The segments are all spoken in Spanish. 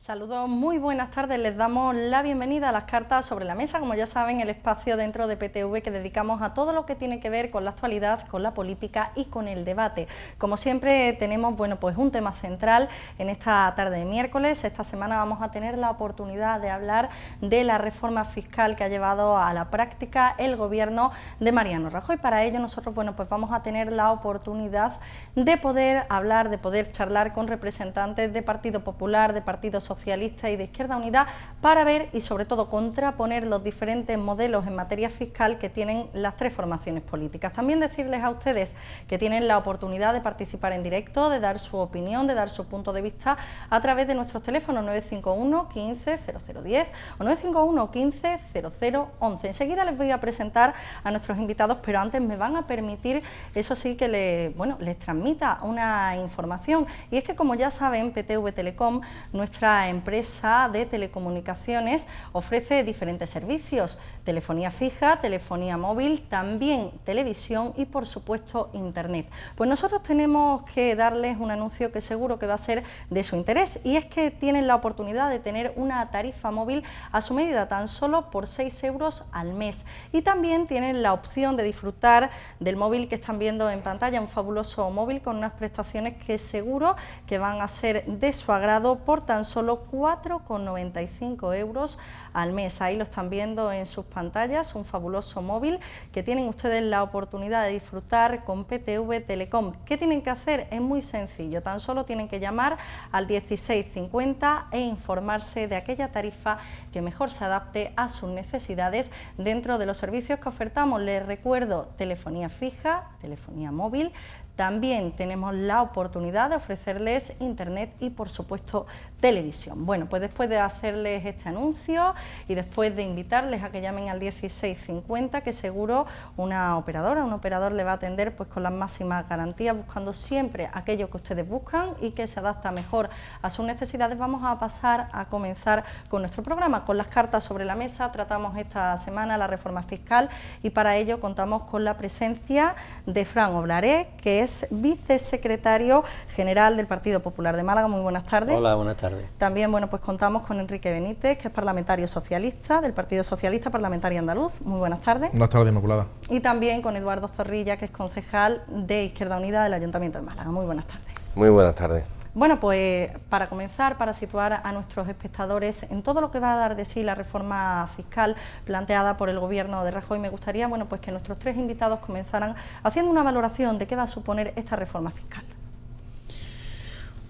Saludos, muy buenas tardes, les damos la bienvenida a las cartas sobre la mesa, como ya saben, el espacio dentro de PTV que dedicamos a todo lo que tiene que ver con la actualidad, con la política y con el debate. Como siempre tenemos, pues un tema central en esta tarde de miércoles. Esta semana vamos a tener la oportunidad de hablar de la reforma fiscal que ha llevado a la práctica el gobierno de Mariano Rajoy. Para ello nosotros, pues vamos a tener la oportunidad de poder hablar, de poder charlar con representantes de Partido Popular, de Partido Socialista y de Izquierda Unida para ver y sobre todo contraponer los diferentes modelos en materia fiscal que tienen las tres formaciones políticas. También decirles a ustedes que tienen la oportunidad de participar en directo, de dar su opinión, de dar su punto de vista a través de nuestros teléfonos 951 15 0010 o 951 15 0011. Enseguida les voy a presentar a nuestros invitados, pero antes me van a permitir, eso sí, que les transmita una información, y es que, como ya saben, PTV Telecom, nuestra empresa de telecomunicaciones, ofrece diferentes servicios: telefonía fija, telefonía móvil, también televisión y, por supuesto, internet. Pues nosotros tenemos que darles un anuncio que seguro que va a ser de su interés, y es que tienen la oportunidad de tener una tarifa móvil a su medida tan solo por 6 euros al mes, y también tienen la opción de disfrutar del móvil que están viendo en pantalla, un fabuloso móvil con unas prestaciones que seguro que van a ser de su agrado por tan solo 4,95 euros al mes. Ahí lo están viendo en sus pantallas, un fabuloso móvil que tienen ustedes la oportunidad de disfrutar con PTV Telecom. ¿Qué tienen que hacer? Es muy sencillo, tan solo tienen que llamar al 1650 e informarse de aquella tarifa que mejor se adapte a sus necesidades dentro de los servicios que ofertamos. Les recuerdo: telefonía fija, telefonía móvil. También tenemos la oportunidad de ofrecerles internet y, por supuesto, televisión. Bueno, pues después de hacerles este anuncio y después de invitarles a que llamen al 1650, que seguro una operadora, un operador le va a atender pues con las máximas garantías, buscando siempre aquello que ustedes buscan y que se adapta mejor a sus necesidades, vamos a pasar a comenzar con nuestro programa, con las cartas sobre la mesa. Tratamos esta semana la reforma fiscal y para ello contamos con la presencia de Fran Oblaré, que es vicesecretario general del Partido Popular de Málaga. Muy buenas tardes. Hola, buenas tardes. También, pues contamos con Enrique Benítez, que es parlamentario socialista del Partido Socialista, parlamentario andaluz. Muy buenas tardes. Buenas tardes, Inmaculada. Y también con Eduardo Zorrilla, que es concejal de Izquierda Unida del Ayuntamiento de Málaga. Muy buenas tardes. Muy buenas tardes. Bueno, pues para comenzar, para situar a nuestros espectadores en todo lo que va a dar de sí la reforma fiscal planteada por el gobierno de Rajoy, me gustaría pues que nuestros tres invitados comenzaran haciendo una valoración de qué va a suponer esta reforma fiscal.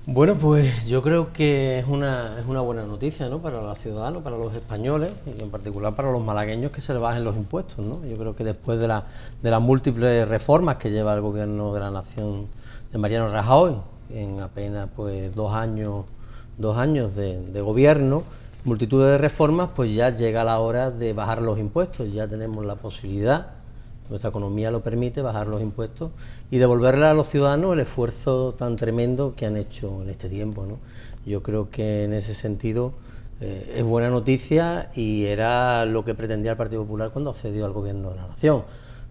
Bueno, pues yo creo que es una buena noticia, ¿no?, para los ciudadanos, para los españoles y en particular para los malagueños, que se les bajen los impuestos, ¿no? Yo creo que después de las múltiples reformas que lleva el gobierno de la nación de Mariano Rajoy, en apenas pues dos años de gobierno, multitud de reformas, pues ya llega la hora de bajar los impuestos. Ya tenemos la posibilidad, nuestra economía lo permite, bajar los impuestos y devolverle a los ciudadanos el esfuerzo tan tremendo que han hecho en este tiempo, ¿no? Yo creo que en ese sentido es buena noticia y era lo que pretendía el Partido Popular cuando accedió al gobierno de la nación.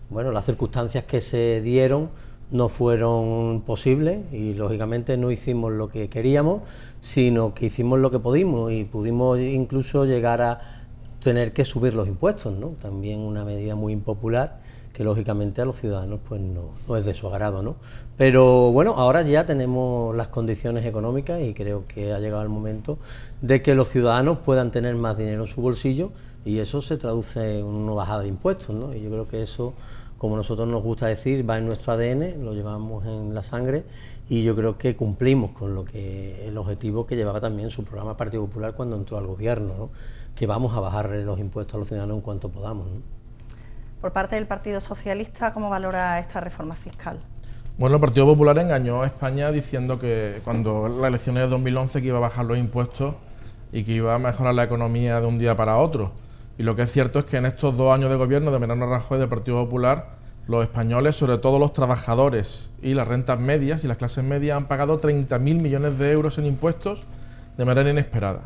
Bueno, las circunstancias que se dieron no fueron posibles y lógicamente no hicimos lo que queríamos, sino que hicimos lo que pudimos y pudimos incluso llegar a tener que subir los impuestos, ¿no? También una medida muy impopular que lógicamente a los ciudadanos pues no es de su agrado, ¿no? Pero bueno, ahora ya tenemos las condiciones económicas y creo que ha llegado el momento de que los ciudadanos puedan tener más dinero en su bolsillo, y eso se traduce en una bajada de impuestos, ¿no? Y yo creo que eso, como nosotros nos gusta decir, va en nuestro ADN, lo llevamos en la sangre, y yo creo que cumplimos con el objetivo que llevaba también su programa Partido Popular cuando entró al gobierno, ¿no?, que vamos a bajarle los impuestos a los ciudadanos en cuanto podamos, ¿no? Por parte del Partido Socialista, ¿cómo valora esta reforma fiscal? Bueno, el Partido Popular engañó a España diciendo que cuando las elecciones de 2011 que iba a bajar los impuestos y que iba a mejorar la economía de un día para otro. Y lo que es cierto es que en estos 2 años de gobierno de Mariano Rajoy del Partido Popular, los españoles, sobre todo los trabajadores y las rentas medias y las clases medias, han pagado 30.000 millones de euros en impuestos de manera inesperada.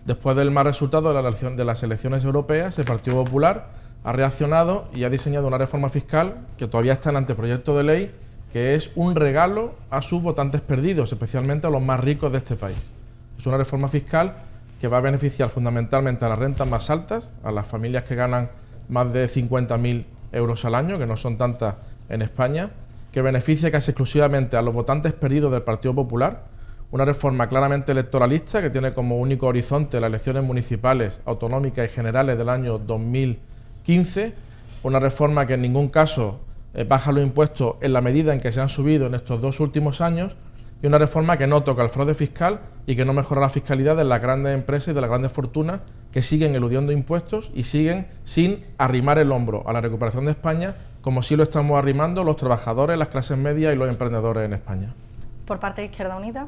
Después del mal resultado de las elecciones europeas, el Partido Popular ha reaccionado y ha diseñado una reforma fiscal que todavía está en anteproyecto de ley, que es un regalo a sus votantes perdidos, especialmente a los más ricos de este país. Es una reforma fiscal que va a beneficiar fundamentalmente a las rentas más altas, a las familias que ganan más de 50.000 euros al año, que no son tantas en España, que beneficia casi exclusivamente a los votantes perdidos del Partido Popular, una reforma claramente electoralista que tiene como único horizonte las elecciones municipales, autonómicas y generales del año 2015, una reforma que en ningún caso baja los impuestos en la medida en que se han subido en estos 2 últimos años, y una reforma que no toca el fraude fiscal y que no mejora la fiscalidad de las grandes empresas y de las grandes fortunas que siguen eludiendo impuestos y siguen sin arrimar el hombro a la recuperación de España, como sí lo estamos arrimando los trabajadores, las clases medias y los emprendedores en España. Por parte de Izquierda Unida.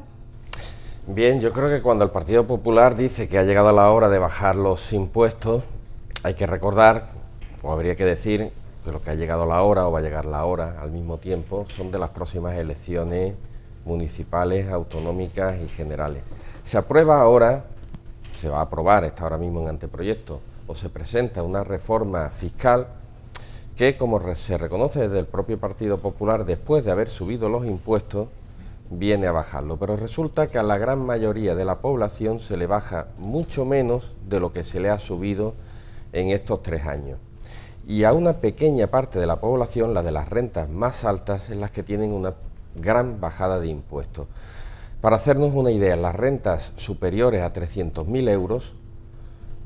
Bien, yo creo que cuando el Partido Popular dice que ha llegado la hora de bajar los impuestos, hay que recordar, o habría que decir, que lo que ha llegado la hora o va a llegar la hora al mismo tiempo son de las próximas elecciones municipales, autonómicas y generales. Se aprueba ahora, se va a aprobar, está ahora mismo en anteproyecto, o se presenta una reforma fiscal que, como se reconoce desde el propio Partido Popular, después de haber subido los impuestos, viene a bajarlo. Pero resulta que a la gran mayoría de la población se le baja mucho menos de lo que se le ha subido en estos 3 años. Y a una pequeña parte de la población, la de las rentas más altas, es las que tienen una gran bajada de impuestos. Para hacernos una idea, las rentas superiores a 300.000 euros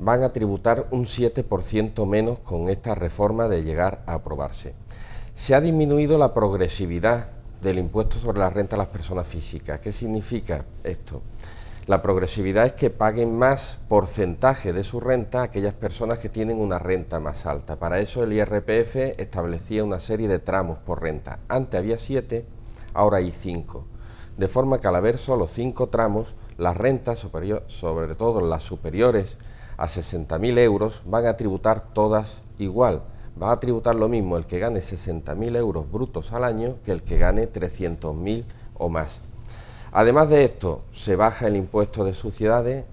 van a tributar un 7% menos con esta reforma de llegar a aprobarse. Se ha disminuido la progresividad del impuesto sobre la renta a las personas físicas. ¿Qué significa esto? La progresividad es que paguen más porcentaje de su renta aquellas personas que tienen una renta más alta. Para eso el IRPF establecía una serie de tramos por renta. Antes había 7, ahora hay 5. De forma que al haber solo 5 tramos, las rentas, sobre todo las superiores a 60.000 euros, van a tributar todas igual. Va a tributar lo mismo el que gane 60.000 euros brutos al año que el que gane 300.000 o más. Además de esto, se baja el impuesto de sociedades,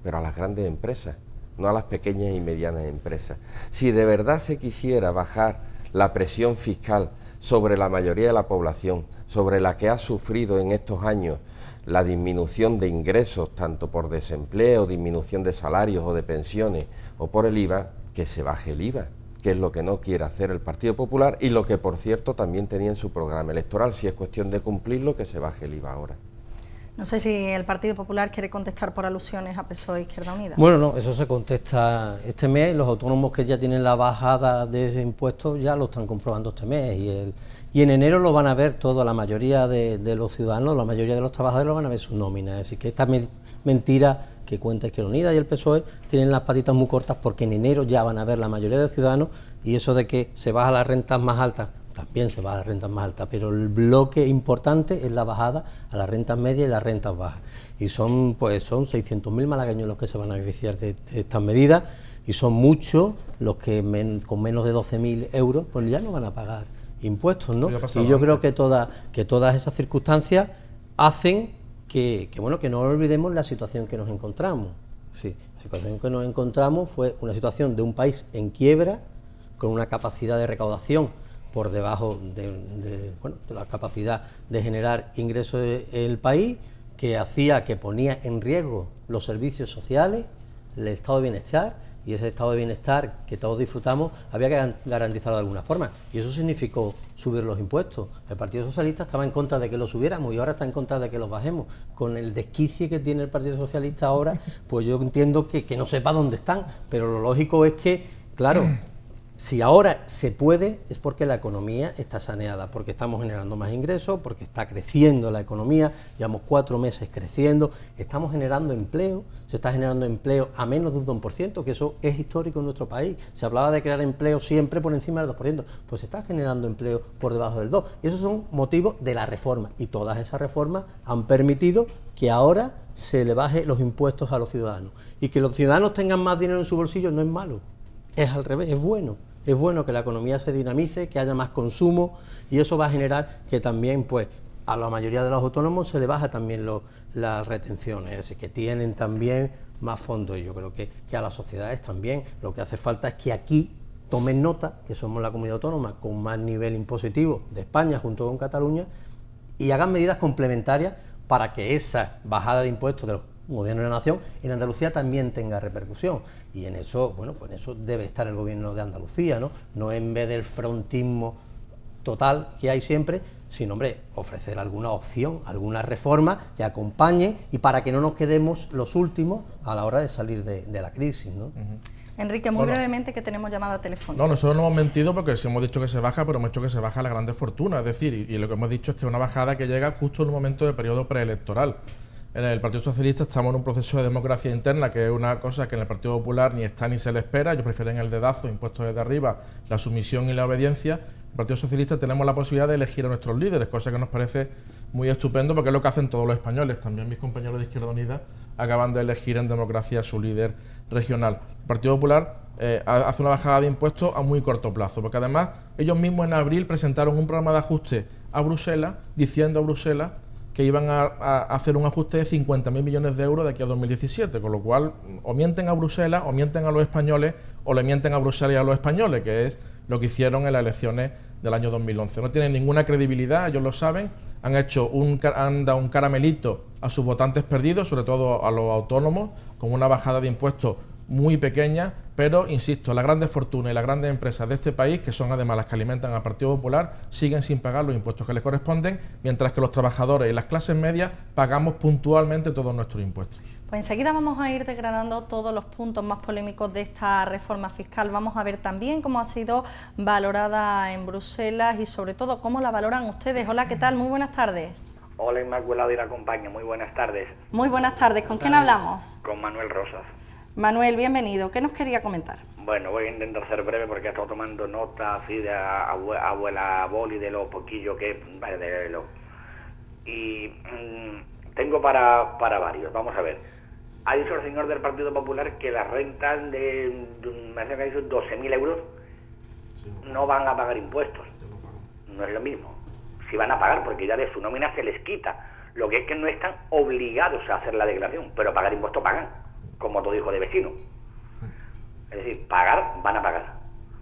pero a las grandes empresas, no a las pequeñas y medianas empresas. Si de verdad se quisiera bajar la presión fiscal sobre la mayoría de la población, sobre la que ha sufrido en estos años la disminución de ingresos, tanto por desempleo, disminución de salarios o de pensiones, o por el IVA, que se baje el IVA, que es lo que no quiere hacer el Partido Popular y lo que, por cierto, también tenía en su programa electoral. Si es cuestión de cumplirlo, que se baje el IVA ahora. No sé si el Partido Popular quiere contestar por alusiones a PSOE e Izquierda Unida. Bueno, no, eso se contesta este mes. Los autónomos que ya tienen la bajada de ese impuesto ya lo están comprobando este mes y en enero lo van a ver toda la mayoría de los ciudadanos, la mayoría de los trabajadores lo van a ver sus nóminas. Así que esta mentira que cuenta Izquierda Unida y el PSOE tienen las patitas muy cortas, porque en enero ya van a ver la mayoría de los ciudadanos, y eso de que se baja las rentas más altas, también se baja las rentas más altas, pero el bloque importante es la bajada a las rentas medias y las rentas bajas. Y son 600.000 malagueños los que se van a beneficiar de estas medidas, y son muchos los que con menos de 12.000 euros pues ya no van a pagar impuestos, ¿no? Y yo creo que todas esas circunstancias hacen que no olvidemos la situación que nos encontramos. Sí, la situación que nos encontramos fue una situación de un país en quiebra, con una capacidad de recaudación por debajo de la capacidad de generar ingresos del país, que ponía en riesgo los servicios sociales, el estado de bienestar, y ese estado de bienestar que todos disfrutamos había que garantizarlo de alguna forma, y eso significó subir los impuestos. El Partido Socialista estaba en contra de que los subiéramos y ahora está en contra de que los bajemos. Con el desquicie que tiene el Partido Socialista ahora, pues yo entiendo que no sepa dónde están, pero lo lógico es que, claro, si ahora se puede es porque la economía está saneada, porque estamos generando más ingresos, porque está creciendo la economía, llevamos 4 meses creciendo, estamos generando empleo, se está generando empleo a menos de un 2%, que eso es histórico en nuestro país. Se hablaba de crear empleo siempre por encima del 2%, pues se está generando empleo por debajo del 2%, y esos son motivos de la reforma, y todas esas reformas han permitido que ahora se le baje los impuestos a los ciudadanos, y que los ciudadanos tengan más dinero en su bolsillo no es malo. Es al revés, es bueno que la economía se dinamice, que haya más consumo, y eso va a generar que también pues a la mayoría de los autónomos se le baja también las retenciones, es decir, que tienen también más fondos. Y yo creo que a las sociedades también lo que hace falta es que aquí tomen nota, que somos la comunidad autónoma con más nivel impositivo de España junto con Cataluña, y hagan medidas complementarias para que esa bajada de impuestos de los un gobierno de la nación, en Andalucía también tenga repercusión. Y en eso, bueno, pues en eso debe estar el gobierno de Andalucía, ¿no? No en vez del frontismo total que hay siempre, sino, hombre, ofrecer alguna opción, alguna reforma que acompañe y para que no nos quedemos los últimos a la hora de salir de la crisis, ¿no? Enrique, muy brevemente, que tenemos llamada telefónica. No, nosotros no hemos mentido porque sí hemos dicho que se baja, pero hemos dicho que se baja la grandes fortunas. Es decir, y lo que hemos dicho es que es una bajada que llega justo en un momento de periodo preelectoral. En el Partido Socialista estamos en un proceso de democracia interna, que es una cosa que en el Partido Popular ni está ni se le espera. Ellos prefieren el dedazo, impuestos desde arriba, la sumisión y la obediencia. El Partido Socialista tenemos la posibilidad de elegir a nuestros líderes, cosa que nos parece muy estupendo porque es lo que hacen todos los españoles. También mis compañeros de Izquierda Unida acaban de elegir en democracia a su líder regional. El Partido Popular hace una bajada de impuestos a muy corto plazo, porque además ellos mismos en abril presentaron un programa de ajuste a Bruselas, diciendo a Bruselas que iban a hacer un ajuste de 50.000 millones de euros de aquí a 2017, con lo cual o mienten a Bruselas, o mienten a los españoles, o le mienten a Bruselas y a los españoles, que es lo que hicieron en las elecciones del año 2011. No tienen ninguna credibilidad, ellos lo saben, han dado un caramelito a sus votantes perdidos, sobre todo a los autónomos, con una bajada de impuestos muy pequeña, pero, insisto, las grandes fortunas y las grandes empresas de este país, que son además las que alimentan al Partido Popular, siguen sin pagar los impuestos que les corresponden, mientras que los trabajadores y las clases medias pagamos puntualmente todos nuestros impuestos. Pues enseguida vamos a ir desgranando todos los puntos más polémicos de esta reforma fiscal. Vamos a ver también cómo ha sido valorada en Bruselas y sobre todo cómo la valoran ustedes. Hola, ¿qué tal? Muy buenas tardes. Hola, Inmaculado y la compañía, muy buenas tardes. Muy buenas tardes. ¿Con quién hablamos? Con Manuel Rosas. Manuel, bienvenido. ¿Qué nos quería comentar? Bueno, voy a intentar ser breve porque he estado tomando nota así de abuela boli de lo poquillo que vale de lo. Y tengo para varios. Vamos a ver. Ha dicho el señor del Partido Popular que las rentas me parece que ha dicho 12.000 euros no van a pagar impuestos. No es lo mismo. Si van a pagar, porque ya de su nómina se les quita. Lo que es que no están obligados a hacer la declaración, pero pagar impuestos pagan, como todo hijo de vecino. Es decir, pagar, van a pagar.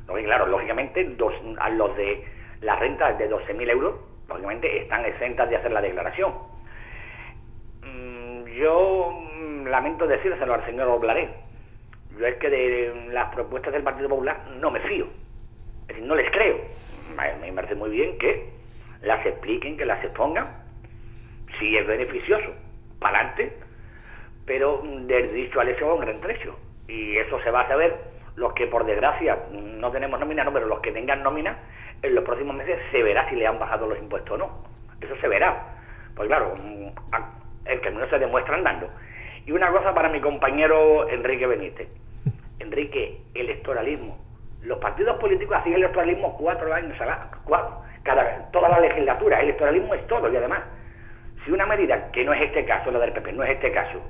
Lo que, claro, lógicamente, a los de las rentas de 12.000 euros, lógicamente, están exentas de hacer la declaración. Yo lamento decírselo al señor Oblaré. Yo es que de las propuestas del Partido Popular no me fío. Es decir, no les creo. Me parece muy bien que las expliquen, que las expongan. Si es beneficioso, para adelante. Pero del dicho al hecho va un gran trecho. Y eso se va a saber los que, por desgracia, no tenemos nómina, no, pero los que tengan nómina, en los próximos meses se verá si le han bajado los impuestos o no. Eso se verá. Pues claro, el camino se demuestra andando. Y una cosa para mi compañero Enrique Benítez. Enrique, electoralismo. Los partidos políticos hacen electoralismo 4 años, toda la legislatura. Electoralismo es todo. Y además, si una medida, que no es este caso, la del PP, no es este caso,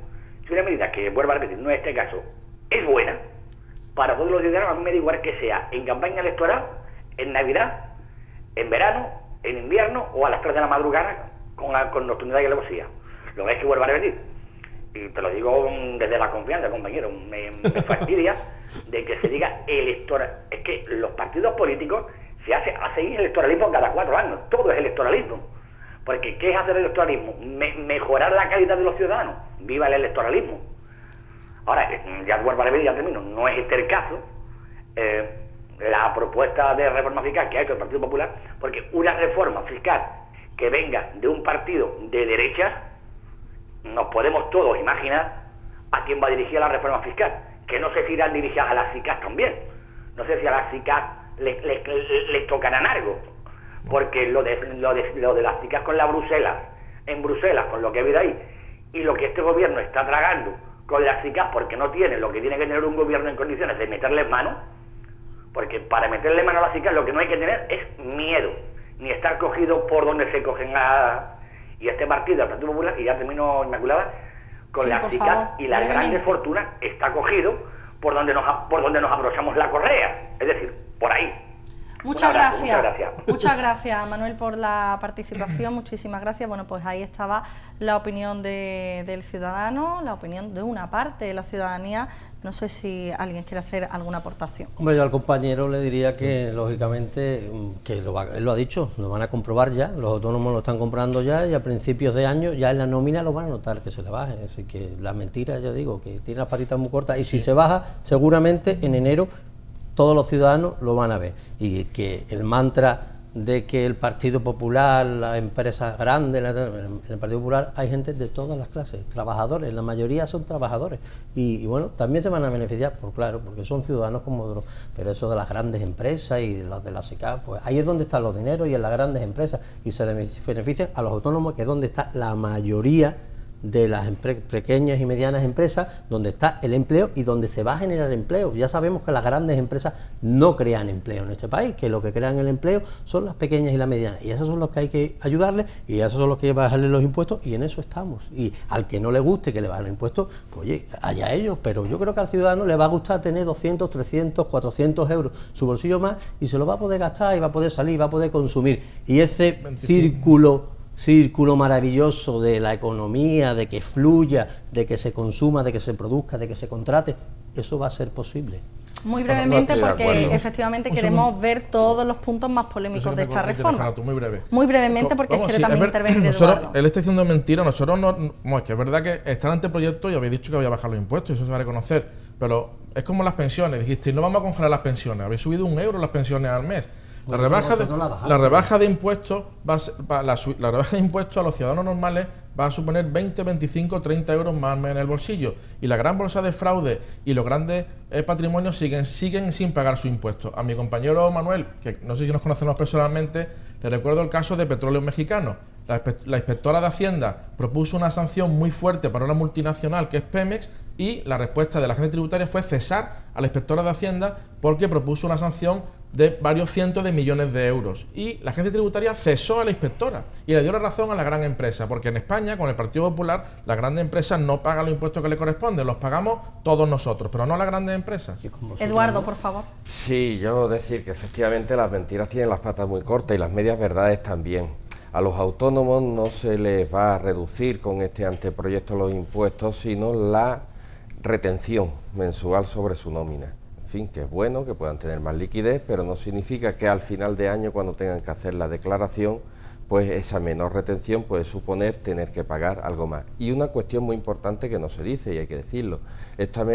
si una medida que, vuelvo a repetir, no es este caso, es buena, para todos los ciudadanos, a mí me da igual que sea en campaña electoral, en Navidad, en verano, en invierno o a las 3 de la madrugada con nocturnidad y alevosía. Lo que es que vuelvo a repetir, y te lo digo desde la confianza, compañero, me fastidia de que se diga electoral. Es que los partidos políticos hacen electoralismo cada 4 años, todo es electoralismo. Porque ¿qué es hacer electoralismo? Mejorar la calidad de los ciudadanos. ¡Viva el electoralismo! Ahora, ya vuelvo a repetir, ya termino, no es este el caso. La propuesta de reforma fiscal que ha hecho el Partido Popular, porque una reforma fiscal que venga de un partido de derechas, nos podemos todos imaginar a quién va dirigida la reforma fiscal, que no sé si irán dirigidas a las SICAS también, no sé si a las SICAS les tocarán algo, porque lo de las SICAS con en Bruselas, con lo que ha habido ahí, y lo que este gobierno está tragando con las SICAS, porque no tiene lo que tiene que tener un gobierno en condiciones de meterle mano, porque para meterle mano a las SICAS lo que no hay que tener es miedo, ni estar cogido por donde se cogen y este partido, el Partido Popular, y ya termino, Inmaculada, con las SICAS y las grandes fortunas, está cogido por donde nos abrochamos la correa, es decir, por ahí. Muchas gracias. Muchas gracias. Muchas gracias, Manuel, por la participación. Muchísimas gracias. Bueno, pues ahí estaba la opinión del ciudadano, la opinión de una parte de la ciudadanía. No sé si alguien quiere hacer alguna aportación. Hombre, yo al compañero le diría que, lógicamente, que él lo ha dicho, lo van a comprobar ya, los autónomos lo están comprando ya y a principios de año ya en la nómina lo van a notar que se le baje. Así que la mentira, ya digo, que tiene las patitas muy cortas y si se baja, seguramente en enero todos los ciudadanos lo van a ver. Y que el mantra de que el Partido Popular, las empresas grandes, en el Partido Popular hay gente de todas las clases, trabajadores, la mayoría son trabajadores y bueno, también se van a beneficiar, claro, porque son ciudadanos como otros, pero eso de las grandes empresas y de la SICAP, pues ahí es donde están los dineros y en las grandes empresas y se benefician a los autónomos, que es donde está la mayoría de las pequeñas y medianas empresas, donde está el empleo y donde se va a generar empleo. Ya sabemos que las grandes empresas no crean empleo en este país, que lo que crean el empleo son las pequeñas y las medianas, y esos son los que hay que ayudarles, y esos son los que hay que bajarles los impuestos, y en eso estamos. Y al que no le guste que le bajen los impuestos, pues oye, allá ellos, pero yo creo que al ciudadano le va a gustar tener 200, 300, 400 euros, su bolsillo más, y se lo va a poder gastar, y va a poder salir, y va a poder consumir, y ese 25. Círculo maravilloso de la economía, de que fluya, de que se consuma, de que se produzca, de que se contrate, eso va a ser posible. Muy brevemente, porque efectivamente queremos ver todos los puntos más polémicos de esta reforma. Muy breve. Muy brevemente, porque quiere también intervenir Eduardo. Él está diciendo mentira, nosotros no, es que es verdad que está en anteproyecto y habéis dicho que había bajar los impuestos, y eso se va a reconocer, pero es como las pensiones, dijiste, no vamos a congelar las pensiones, habéis subido 1 euro las pensiones al mes. La rebaja de impuestos la rebaja de impuestos a los ciudadanos normales va a suponer 20, 25, 30 euros más en el bolsillo, y la gran bolsa de fraude y los grandes patrimonios siguen sin pagar su impuesto. A mi compañero Manuel, que no sé si nos conocemos personalmente, le recuerdo el caso de Petróleos Mexicanos. La inspectora de Hacienda propuso una sanción muy fuerte para una multinacional que es Pemex, y la respuesta de la agencia tributaria fue cesar a la inspectora de Hacienda porque propuso una sanción de varios cientos de millones de euros, y la agencia tributaria cesó a la inspectora y le dio la razón a la gran empresa, porque en España con el Partido Popular las grandes empresas no pagan los impuestos que le corresponden, los pagamos todos nosotros, pero no las grandes empresas. Eduardo, por favor. Sí, yo decir que efectivamente las mentiras tienen las patas muy cortas y las medias verdades también. A los autónomos no se les va a reducir con este anteproyecto los impuestos, sino la retención mensual sobre su nómina. En fin, que es bueno que puedan tener más liquidez, pero no significa que al final de año, cuando tengan que hacer la declaración, pues esa menor retención puede suponer tener que pagar algo más. Y una cuestión muy importante que no se dice, y hay que decirlo, esta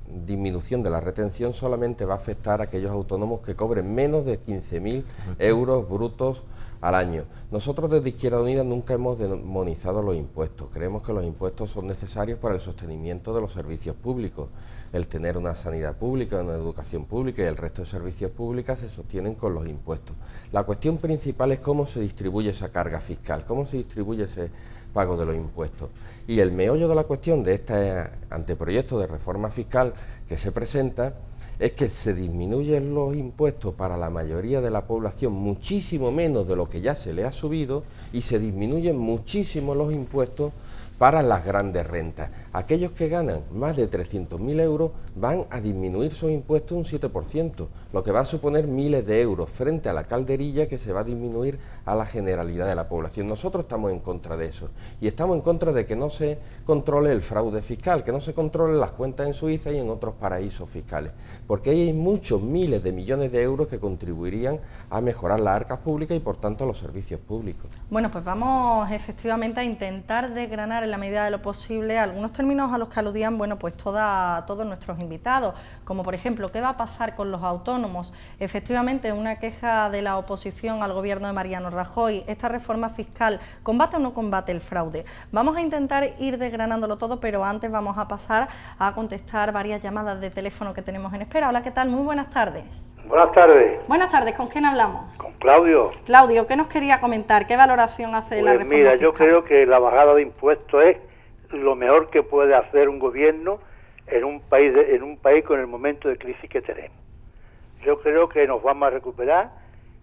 disminución de la retención solamente va a afectar a aquellos autónomos que cobren menos de 15.000 euros brutos al año. Nosotros desde Izquierda Unida nunca hemos demonizado los impuestos. Creemos que los impuestos son necesarios para el sostenimiento de los servicios públicos. El tener una sanidad pública, una educación pública y el resto de servicios públicos se sostienen con los impuestos. La cuestión principal es cómo se distribuye esa carga fiscal, cómo se distribuye ese pago de los impuestos. Y el meollo de la cuestión de este anteproyecto de reforma fiscal que se presenta es que se disminuyen los impuestos para la mayoría de la población muchísimo menos de lo que ya se le ha subido, y se disminuyen muchísimo los impuestos para las grandes rentas. Aquellos que ganan más de 300.000 euros van a disminuir sus impuestos un 7%, lo que va a suponer miles de euros frente a la calderilla que se va a disminuir a la generalidad de la población. Nosotros estamos en contra de eso, y estamos en contra de que no se controle el fraude fiscal, que no se controle las cuentas en Suiza y en otros paraísos fiscales, porque ahí hay muchos miles de millones de euros que contribuirían a mejorar las arcas públicas y por tanto los servicios públicos. Bueno, pues vamos efectivamente a intentar desgranar en la medida de lo posible algunos términos a los que aludían, bueno, pues todos nuestros invitados, como por ejemplo, ¿qué va a pasar con los autónomos? Efectivamente, una queja de la oposición al gobierno de Mariano Rajoy, esta reforma fiscal, ¿combate o no combate el fraude? Vamos a intentar ir desgranándolo todo, pero antes vamos a pasar a contestar varias llamadas de teléfono que tenemos en espera. Hola, ¿qué tal? Muy buenas tardes. Buenas tardes. Buenas tardes, ¿con quién hablamos? Con Claudio. Claudio, ¿qué nos quería comentar? ¿Qué valoración hace de la reforma fiscal? Mira, yo creo que la bajada de impuestos es lo mejor que puede hacer un gobierno en un país con el momento de crisis que tenemos. Yo creo que nos vamos a recuperar.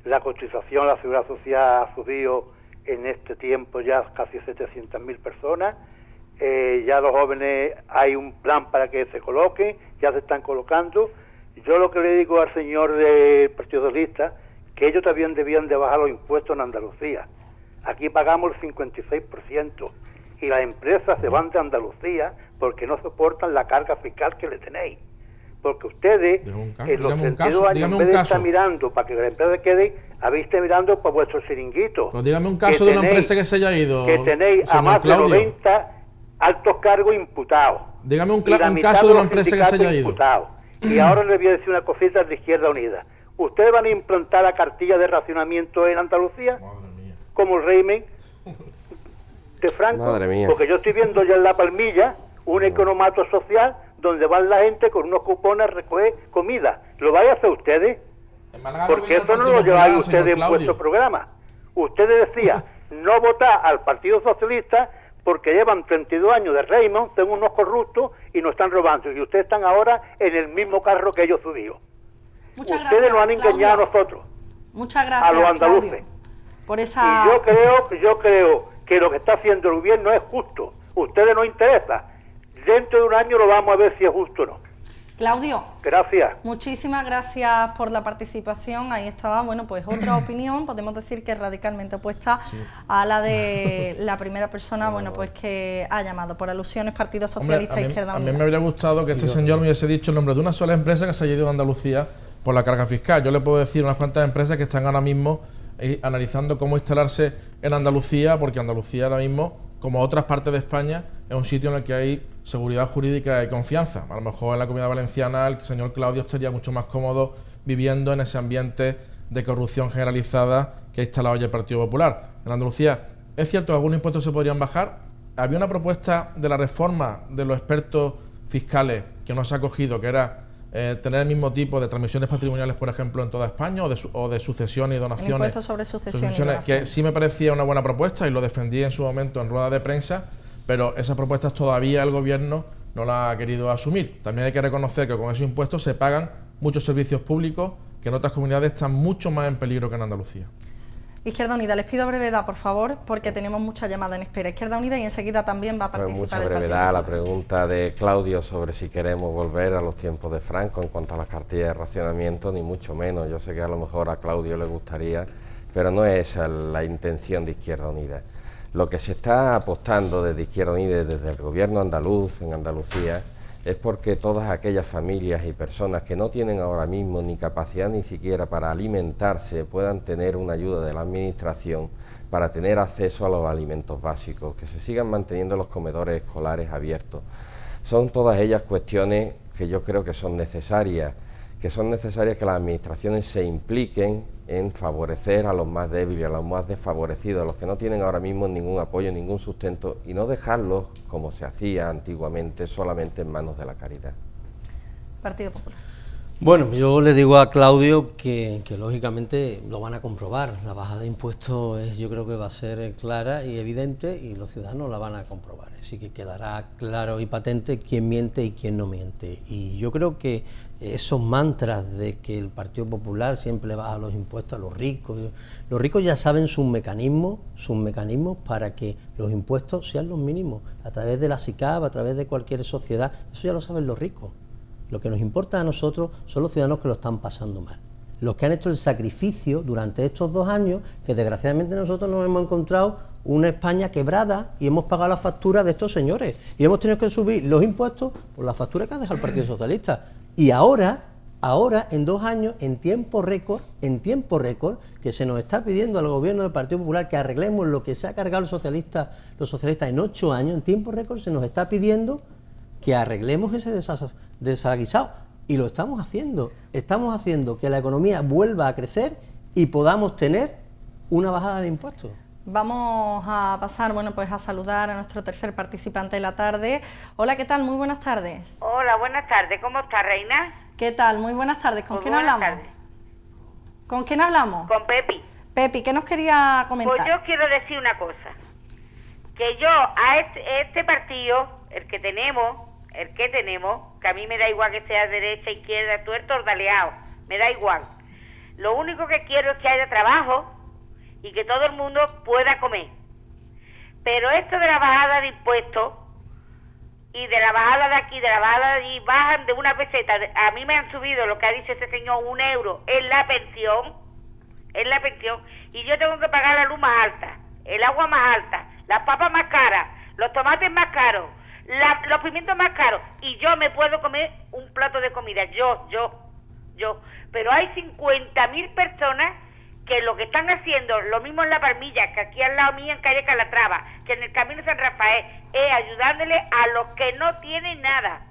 La cotización a la Seguridad Social ha subido en este tiempo ya casi 700.000 personas. Ya los jóvenes, hay un plan para que se coloquen, ya se están colocando. Yo lo que le digo al señor del Partido Socialista, que ellos también debían de bajar los impuestos en Andalucía. Aquí pagamos el 56% y las empresas se van de Andalucía porque no soportan la carga fiscal que le tenéis. Porque ustedes, en los 32 años, en vez de estar mirando para que la empresa quede, habéis estado mirando para vuestros chiringuitos. Pues dígame un caso de una empresa que se haya ido. Que tenéis a más de 90 altos cargos imputados. Dígame un caso de una empresa que se haya ido. Y ahora les voy a decir una cosita de Izquierda Unida. ¿Ustedes van a implantar la cartilla de racionamiento en Andalucía? Como el régimen de Franco. Madre mía. Porque yo estoy viendo ya en La Palmilla un economato social donde van la gente con unos cupones a recoger comida. ¿Lo vais a hacer ustedes? Porque eso no lo lleváis ustedes en vuestro programa. Ustedes decían no votar al Partido Socialista porque llevan 32 años de régimen, son unos corruptos y nos están robando. Y ustedes están ahora en el mismo carro que ellos subieron. Muchas ustedes gracias, nos han engañado a nosotros. Muchas gracias, a los andaluces. Claudio, por esa... Y yo creo que lo que está haciendo el gobierno es justo. Ustedes no interesa. Dentro de un año lo vamos a ver si es justo o no. Claudio, gracias. Muchísimas gracias por la participación. Ahí estaba, bueno, pues otra opinión, podemos decir que radicalmente opuesta a la de la primera persona, bueno, pues que ha llamado por alusiones Partido Socialista e Izquierda Unida. A mí me habría gustado que este señor me hubiese dicho el nombre de una sola empresa que se haya ido a Andalucía por la carga fiscal. Yo le puedo decir unas cuantas empresas que están ahora mismo analizando cómo instalarse en Andalucía, porque Andalucía ahora mismo, como otras partes de España, es un sitio en el que hay seguridad jurídica y confianza. A lo mejor en la Comunidad Valenciana el señor Claudio estaría mucho más cómodo viviendo en ese ambiente de corrupción generalizada que ha instalado ya el Partido Popular. En Andalucía, es cierto que algunos impuestos se podrían bajar. Había una propuesta de la reforma de los expertos fiscales que no se ha cogido, que era tener el mismo tipo de transmisiones patrimoniales, por ejemplo, en toda España, o de sucesiones y donaciones. El impuesto sobre sucesiones. Que sí me parecía una buena propuesta y lo defendí en su momento en rueda de prensa, pero esas propuestas todavía el gobierno no la ha querido asumir. También hay que reconocer que con esos impuestos se pagan muchos servicios públicos que en otras comunidades están mucho más en peligro que en Andalucía. Izquierda Unida, les pido brevedad, por favor, porque tenemos muchas llamadas en espera. Izquierda Unida y enseguida también va a participar. Mucha brevedad. La pregunta de Claudio sobre si queremos volver a los tiempos de Franco en cuanto a las cartillas de racionamiento, ni mucho menos. Yo sé que a lo mejor a Claudio le gustaría, pero no es esa la intención de Izquierda Unida. Lo que se está apostando desde Izquierda Unida y desde el gobierno andaluz en Andalucía es porque todas aquellas familias y personas que no tienen ahora mismo ni capacidad ni siquiera para alimentarse puedan tener una ayuda de la administración para tener acceso a los alimentos básicos, que se sigan manteniendo los comedores escolares abiertos. Son todas ellas cuestiones que yo creo que son necesarias que las administraciones se impliquen en favorecer a los más débiles, a los más desfavorecidos, a los que no tienen ahora mismo ningún apoyo, ningún sustento, y no dejarlos, como se hacía antiguamente, solamente en manos de la caridad. Partido Popular. Bueno, yo le digo a Claudio que lógicamente lo van a comprobar. La bajada de impuestos yo creo que va a ser clara y evidente y los ciudadanos la van a comprobar. Así que quedará claro y patente quién miente y quién no miente. Y yo creo que esos mantras de que el Partido Popular siempre baja los impuestos a los ricos ya saben sus mecanismos para que los impuestos sean los mínimos, a través de la SICAV, a través de cualquier sociedad. Eso ya lo saben los ricos. Lo que nos importa a nosotros son los ciudadanos que lo están pasando mal. Los que han hecho el sacrificio durante estos 2 años, que desgraciadamente nosotros nos hemos encontrado una España quebrada y hemos pagado la factura de estos señores. Y hemos tenido que subir los impuestos por la factura que ha dejado el Partido Socialista. Y ahora, en 2 años, en tiempo récord, que se nos está pidiendo al gobierno del Partido Popular que arreglemos lo que se ha cargado los socialistas en 8 años, en tiempo récord se nos está pidiendo que arreglemos ese desaguisado, y lo estamos haciendo que la economía vuelva a crecer y podamos tener una bajada de impuestos. Vamos a pasar, bueno, pues a saludar a nuestro tercer participante de la tarde. Hola, ¿qué tal? Muy buenas tardes. Hola, buenas tardes. ¿Cómo está, Reina? ¿Qué tal? Muy buenas tardes. ¿Con quién hablamos? Tardes. ¿Con quién hablamos? Con Pepi. Pepi, ¿qué nos quería comentar? Pues yo quiero decir una cosa. Que yo a este partido, el que tenemos, que a mí me da igual que sea derecha, izquierda, tuerto o daleado, me da igual. Lo único que quiero es que haya trabajo y que todo el mundo pueda comer. Pero esto de la bajada de impuestos y de la bajada de aquí, de la bajada de allí, bajan de una peseta. A mí me han subido, lo que ha dicho ese señor, 1 euro en la pensión. es la pensión, y yo tengo que pagar la luz más alta, el agua más alta, las papas más caras, los tomates más caros, los pimientos más caros, y yo me puedo comer un plato de comida, yo, pero hay 50.000 personas que lo que están haciendo, lo mismo en La Palmilla, que aquí al lado mío en calle Calatrava, que en el Camino San Rafael, es ayudándole a los que no tienen nada.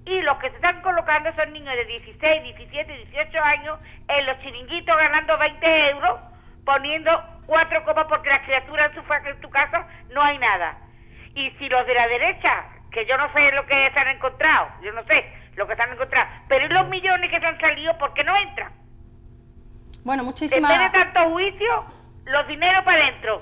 Y los que se están colocando son niños de 16, 17, 18 años en los chiringuitos ganando 20 euros, poniendo 4 copas porque las criaturas en tu casa no hay nada. Y si los de la derecha, que yo no sé lo que se han encontrado, yo no sé lo que se han encontrado, pero ¿y los millones que se han salido, por qué no entran? Bueno, muchísimas... En vez de tanto juicio, los dineros para adentro,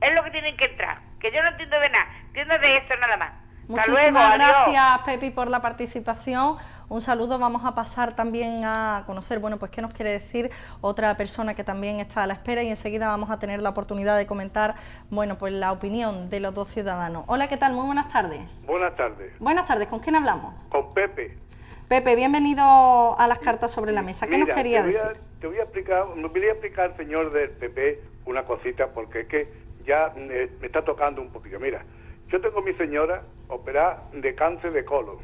es lo que tienen que entrar, que yo no entiendo de nada, entiendo de eso nada más. Muchísimas gracias, Pepi, por la participación. Un saludo. Vamos a pasar también a conocer, bueno, pues qué nos quiere decir otra persona que también está a la espera, y enseguida vamos a tener la oportunidad de comentar, bueno, pues la opinión de los dos ciudadanos. Hola, ¿qué tal? Muy buenas tardes. Buenas tardes. Buenas tardes, ¿con quién hablamos? Con Pepe. Pepe, bienvenido a las cartas sobre la mesa. ¿Qué nos quería decir? Me voy a explicar, señor del PP, una cosita, porque es que ya me está tocando un poquillo. Mira, yo tengo a mi señora operada de cáncer de colon.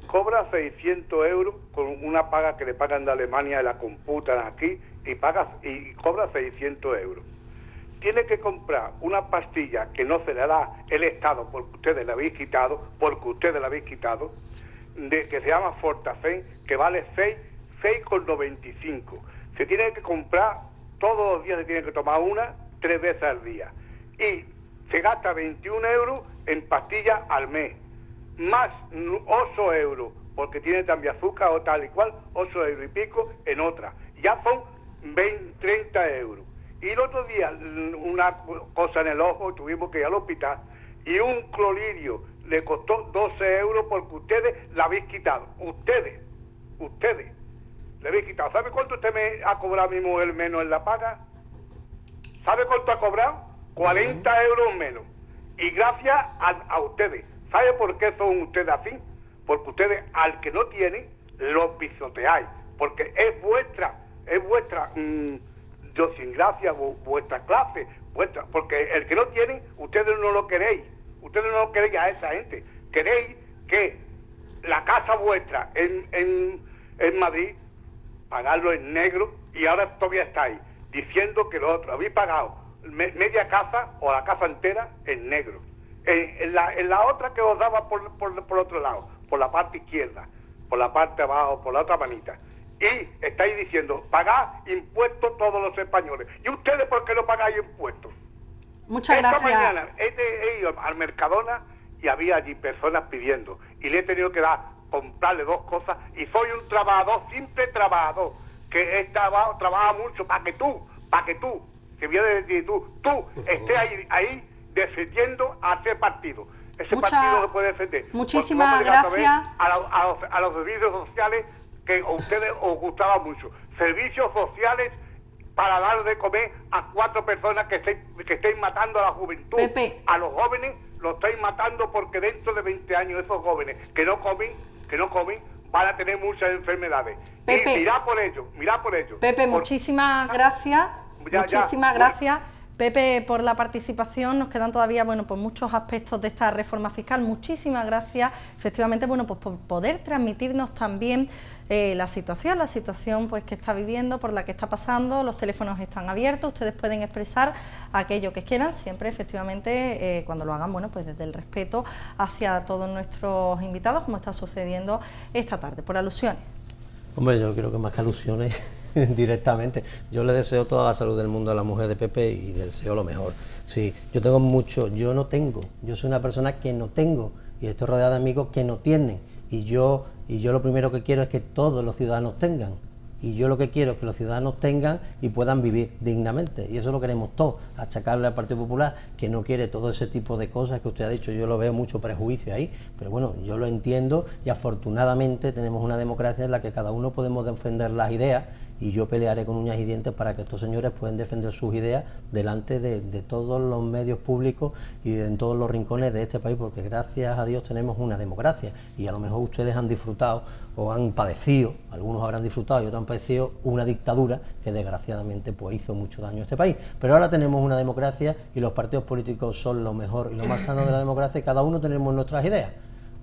Cobra 600 euros con una paga que le pagan de Alemania, la computan aquí, y cobra 600 euros. Tiene que comprar una pastilla que no se le da el Estado porque ustedes la habéis quitado, que se llama Fortafen, que vale 6,95. Se tiene que comprar todos los días, se tiene que tomar 3 veces al día. Y se gasta 21 euros en pastillas al mes, más 8 euros, porque tiene también azúcar o tal y cual, 8 euros y pico en otra. Ya son 30 euros. Y el otro día, una cosa en el ojo, tuvimos que ir al hospital, y un cloridio le costó 12 euros porque ustedes la habéis quitado. Ustedes le habéis quitado. ¿Sabe cuánto usted me ha cobrado mi mujer menos en la paga? ¿Sabe cuánto ha cobrado? 40 euros menos. Y gracias a ustedes. ¿Sabe por qué son ustedes así? Porque ustedes, al que no tienen, lo pisoteáis. Porque es vuestra, yo sin gracia, vuestra clase, porque el que no tienen, ustedes no lo queréis. Ustedes no lo queréis a esa gente. Queréis que la casa vuestra en Madrid, pagarlo en negro, y ahora todavía estáis diciendo que lo otro, habéis pagado media casa o la casa entera en negro. En la otra que os daba por otro lado, por la parte izquierda, por la parte abajo, por la otra manita. Y estáis diciendo, pagad impuestos todos los españoles. ¿Y ustedes por qué no pagáis impuestos? Muchas gracias. Esta mañana he ido al Mercadona y había allí personas pidiendo. Y le he tenido que comprarle 2 cosas. Y soy un trabajador, simple trabajador, que trabaja mucho para que tú, que viene de decir tú estés ahí defendiendo a ese partido. Ese partido no puede defender. Muchísimas gracias. A los servicios sociales que a ustedes os gustaba mucho. Servicios sociales para dar de comer a 4 personas que estéis matando a la juventud. Pepe. A los jóvenes los estáis matando porque dentro de 20 años esos jóvenes que no comen, van a tener muchas enfermedades. Pepe. Y mirad por ello. Pepe, muchísimas gracias. Muchísimas gracias. Pepe, por la participación. Nos quedan todavía, bueno, pues muchos aspectos de esta reforma fiscal. Muchísimas gracias, efectivamente, bueno, pues por poder transmitirnos también la situación pues que está viviendo, por la que está pasando. Los teléfonos están abiertos, ustedes pueden expresar aquello que quieran, siempre efectivamente cuando lo hagan, bueno, pues desde el respeto hacia todos nuestros invitados, como está sucediendo esta tarde, por alusiones. Hombre, yo creo que más que alusiones, directamente. Yo le deseo toda la salud del mundo a la mujer de Pepe y le deseo lo mejor. Sí, yo tengo mucho, yo no tengo, yo soy una persona que no tengo y estoy rodeado de amigos que no tienen. Y yo lo primero que quiero es que todos los ciudadanos tengan. Y yo lo que quiero es que los ciudadanos tengan y puedan vivir dignamente. Y eso lo queremos todos. Achacarle al Partido Popular que no quiere todo ese tipo de cosas que usted ha dicho. Yo lo veo mucho prejuicio ahí. Pero bueno, yo lo entiendo y afortunadamente tenemos una democracia en la que cada uno podemos defender las ideas. Y yo pelearé con uñas y dientes para que estos señores puedan defender sus ideas delante de todos los medios públicos y en todos los rincones de este país, porque gracias a Dios tenemos una democracia y a lo mejor ustedes han disfrutado o han padecido, algunos habrán disfrutado y otros han padecido una dictadura que desgraciadamente pues hizo mucho daño a este país. Pero ahora tenemos una democracia y los partidos políticos son lo mejor y lo más sano de la democracia y cada uno tenemos nuestras ideas.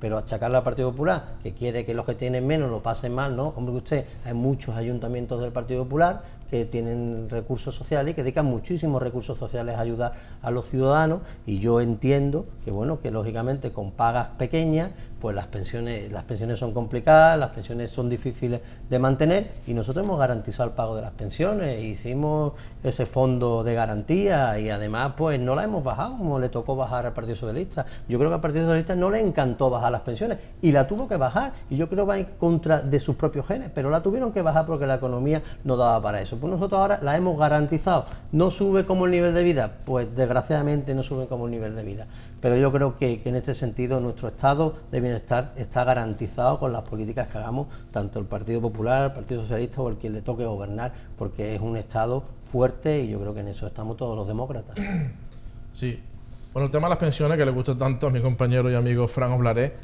Pero achacarle al Partido Popular, que quiere que los que tienen menos lo pasen mal, ¿no? Hombre, usted, hay muchos ayuntamientos del Partido Popular que tienen recursos sociales y que dedican muchísimos recursos sociales a ayudar a los ciudadanos, y yo entiendo que, bueno, que lógicamente con pagas pequeñas, pues las pensiones son complicadas, las pensiones son difíciles de mantener, y nosotros hemos garantizado el pago de las pensiones, hicimos ese fondo de garantía y además pues no la hemos bajado como le tocó bajar al Partido Socialista. Yo creo que al Partido Socialista no le encantó bajar las pensiones y la tuvo que bajar, y yo creo que va en contra de sus propios genes, pero la tuvieron que bajar porque la economía no daba para eso. Pues nosotros ahora la hemos garantizado. ¿No sube como el nivel de vida? Pues desgraciadamente no sube como el nivel de vida, pero yo creo que en este sentido nuestro estado de bienestar está garantizado con las políticas que hagamos, tanto el Partido Popular, el Partido Socialista o el que le toque gobernar, porque es un estado fuerte y yo creo que en eso estamos todos los demócratas. Sí. Bueno, el tema de las pensiones, que le gusta tanto a mi compañero y amigo Fran Oblaré,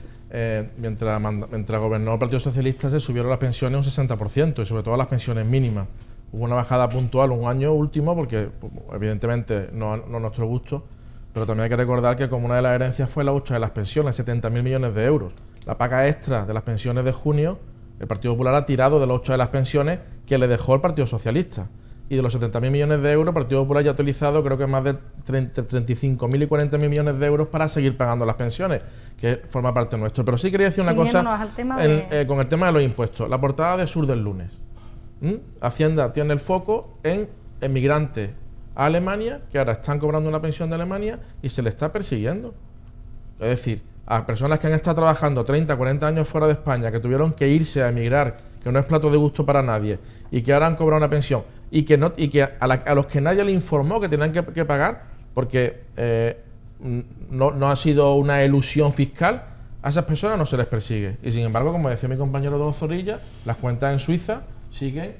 mientras gobernó el Partido Socialista se subieron las pensiones un 60% y sobre todo las pensiones mínimas. Hubo una bajada puntual un año último porque evidentemente no a nuestro gusto, pero también hay que recordar que como una de las herencias fue la hucha de las pensiones, 70.000 millones de euros. La paga extra de las pensiones de junio, el Partido Popular ha tirado de la hucha de las pensiones que le dejó el Partido Socialista. Y de los 70.000 millones de euros, el Partido Popular ya ha utilizado creo que más de 35.000 y 40.000 millones de euros para seguir pagando las pensiones, que forma parte nuestro. Pero sí quería decir una cosa con el tema de los impuestos. La portada de Sur del lunes. Hacienda tiene el foco en emigrantes a Alemania, que ahora están cobrando una pensión de Alemania y se les está persiguiendo. Es decir, a personas que han estado trabajando 30, 40 años fuera de España, que tuvieron que irse a emigrar, que no es plato de gusto para nadie, y que ahora han cobrado una pensión, y que a los que nadie le informó que tenían que pagar, porque no ha sido una elusión fiscal, a esas personas no se les persigue. Y sin embargo, como decía mi compañero Don Zorrilla, las cuentas en Suiza siguen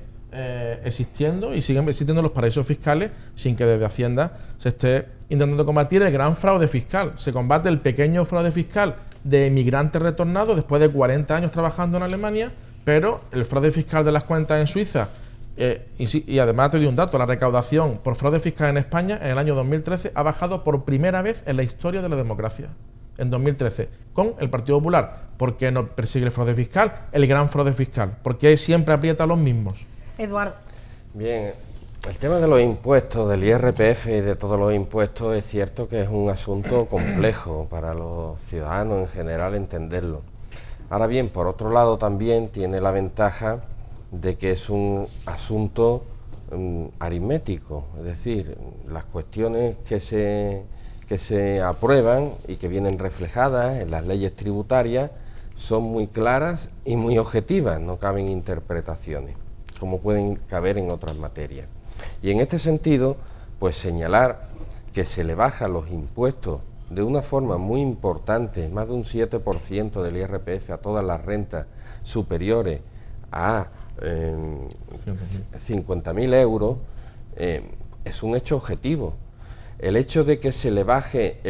existiendo y siguen existiendo los paraísos fiscales sin que desde Hacienda se esté intentando combatir el gran fraude fiscal. Se combate el pequeño fraude fiscal de inmigrantes retornados después de 40 años trabajando en Alemania, pero el fraude fiscal de las cuentas en Suiza, y además te doy un dato, la recaudación por fraude fiscal en España en el año 2013 ha bajado por primera vez en la historia de la democracia. En 2013, con el Partido Popular. ¿Por qué no persigue el fraude fiscal? El gran fraude fiscal. ¿Por qué siempre aprieta a los mismos? Eduardo. Bien, el tema de los impuestos, del IRPF y de todos los impuestos, es cierto que es un asunto complejo para los ciudadanos en general entenderlo. Ahora bien, por otro lado también tiene la ventaja de que es un asunto aritmético, es decir, las cuestiones que se aprueban y que vienen reflejadas en las leyes tributarias son muy claras y muy objetivas, no caben interpretaciones, como pueden caber en otras materias. Y en este sentido, pues señalar que se le bajan los impuestos de una forma muy importante, más de un 7% del IRPF a todas las rentas superiores a 50.000 euros, es un hecho objetivo. El hecho de que se le baje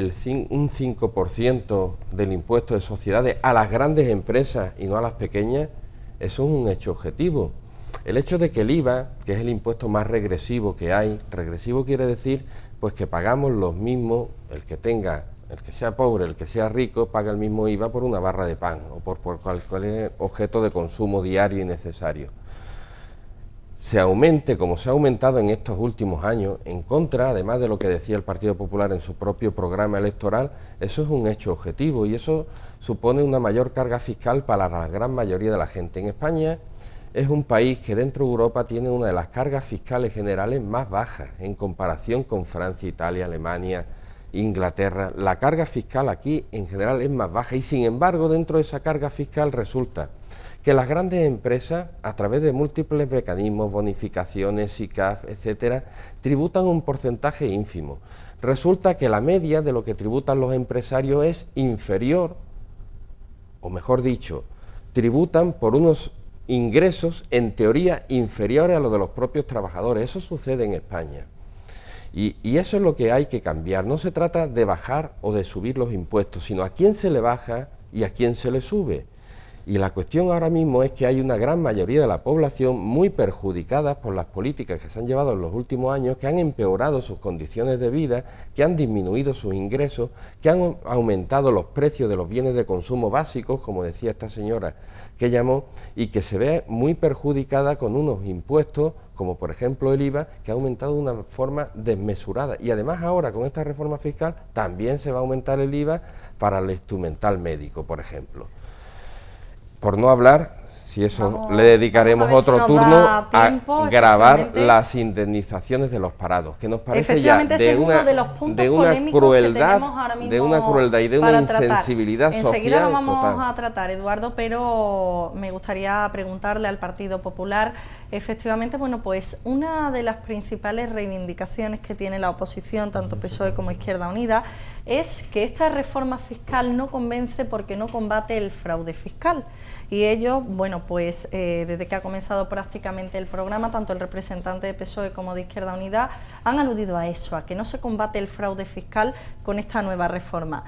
un 5% del impuesto de sociedades a las grandes empresas y no a las pequeñas, eso es un hecho objetivo. El hecho de que el IVA, que es el impuesto más regresivo que hay, regresivo quiere decir pues que pagamos los mismos, el que sea pobre, el que sea rico, paga el mismo IVA por una barra de pan o por cualquier objeto de consumo diario y necesario. Se aumente como se ha aumentado en estos últimos años, en contra, además de lo que decía el Partido Popular en su propio programa electoral, eso es un hecho objetivo y eso supone una mayor carga fiscal para la gran mayoría de la gente. En España es un país que dentro de Europa tiene una de las cargas fiscales generales más bajas en comparación con Francia, Italia, Alemania, Inglaterra. La carga fiscal aquí en general es más baja y sin embargo dentro de esa carga fiscal resulta que las grandes empresas, a través de múltiples mecanismos, bonificaciones, SICAF, etcétera, tributan un porcentaje ínfimo. Resulta que la media de lo que tributan los empresarios es inferior, o mejor dicho, tributan por unos ingresos en teoría inferiores a los de los propios trabajadores. Eso sucede en España. Y eso es lo que hay que cambiar. No se trata de bajar o de subir los impuestos, sino a quién se le baja y a quién se le sube. Y la cuestión ahora mismo es que hay una gran mayoría de la población muy perjudicada por las políticas que se han llevado en los últimos años, que han empeorado sus condiciones de vida, que han disminuido sus ingresos, que han aumentado los precios de los bienes de consumo básicos, como decía esta señora que llamó, y que se ve muy perjudicada con unos impuestos, como por ejemplo el IVA, que ha aumentado de una forma desmesurada. Y además ahora con esta reforma fiscal también se va a aumentar el IVA para el instrumental médico, por ejemplo. Por no hablar, si eso le dedicaremos otro turno, a grabar las indemnizaciones de los parados, que nos parece ya de una crueldad y de una insensibilidad social total. Enseguida lo vamos a tratar, Eduardo, pero me gustaría preguntarle al Partido Popular, efectivamente, bueno, pues una de las principales reivindicaciones que tiene la oposición, tanto PSOE como Izquierda Unida, es que esta reforma fiscal no convence porque no combate el fraude fiscal. Y ellos, bueno, pues desde que ha comenzado prácticamente el programa, tanto el representante de PSOE como de Izquierda Unida han aludido a eso, a que no se combate el fraude fiscal con esta nueva reforma.